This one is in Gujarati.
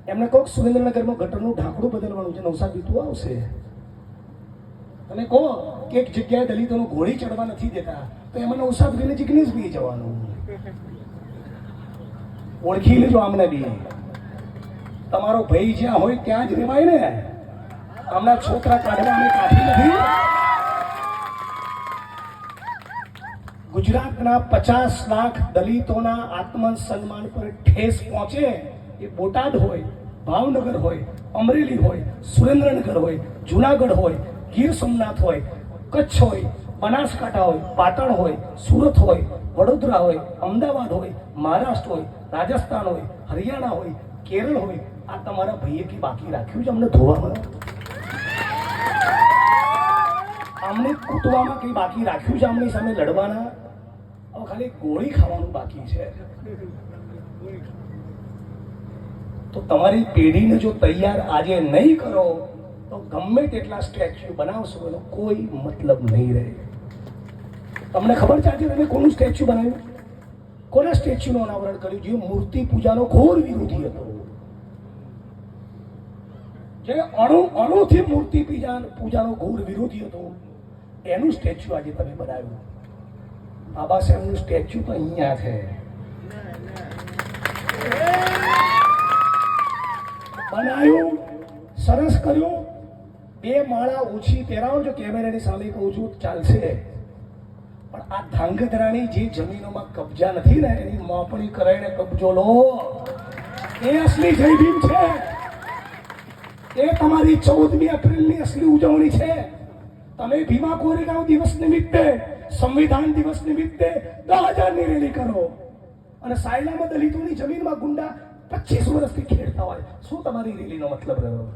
એમને કહો સુરેન્દ્રનગરમાં ગટરનું ઢાંકણું બદલવાનું છે, નવસારી તું આવશે. તમે કહો કે એક જગ્યાએ દલિતોનું ઘોડી ચડવા નથી દેતા, તો એમાં નવસારીને જિગ્નેશ બી જવાનું. ઓળખી લેજો આમને બી. તમારો ભાઈ જ્યાં હોય ત્યાં જ રહેવાય ને. આમના છોકરા કાઢવા અમે કાઢી નથી. ગુજરાતના 50 લાખ દલિતોના આત્મસન્માન પર ઠેસ પહોંચે એ બોટાદ હોય, ભાવનગર હોય, અમરેલી હોય, સુરેન્દ્રનગર હોય, જુનાગઢ હોય, ગીર સોમનાથ હોય, કચ્છ હોય, બનાસકાંઠા હોય, પાટણ હોય, સુરત હોય, વડોદરા હોય, અમદાવાદ હોય, મહારાષ્ટ્ર હોય, રાજસ્થાન હોય, હરિયાણા હોય, કેરળ હોય. આ તમારા ભાઈએ કે બાકી રાખ્યું છે અમને ધોવામાં? આમને કૂટવામાં કઈ બાકી રાખ્યું છે આમની સામે લડવાના? હવે ખાલી ગોળી ખાવાનું બાકી છે. તો તમારી પેઢીને જો તૈયાર આજે નહીં કરો તો ગમે તેટલા સ્ટેચ્યુ બનાવશો એનો કોઈ મતલબ નહીં રહે. તમને ખબર છે આજે તમે કોનું સ્ટેચ્યુ બનાવ્યું? કોના સ્ટેચ્યુનું અનાવરણ કર્યું? જે મૂર્તિ પૂજાનો ઘોર વિરોધી હતો, જે અણુથી મૂર્તિ પૂજાનો ઘોર વિરોધી હતો, એનું સ્ટેચ્યુ આજે તમે બનાવ્યું. બાબા સાહેબનું સ્ટેચ્યુ તો અહીંયા છે. બનાવ્યું, સરસ કર્યું, 2 માળા ઓછી પહેરાવો છો. કેમેરાની સામે કહું છું ચાલશે, પણ આ ધાંગધ્રાની જે જમીનોમાં કબજા નથી ને એની માપણી કરાઈને કબજો લો. એ અસલી જય ભીમ છે. એ તમારી 14મી એપ્રિલની અસલી ઉજવણી છે. તમે ભીમા કોરેગાંવ દિવસ નિમિત્તે, સંવિધાન દિવસ નિમિત્તે 10,000ની રેલી કરો અને સાયલામાં દલિતોની જમીનમાં ગુંડા 25 વર્ષથી ખેડતા હોય. શું તમારી રેલીનો મતલબ રહ્યો?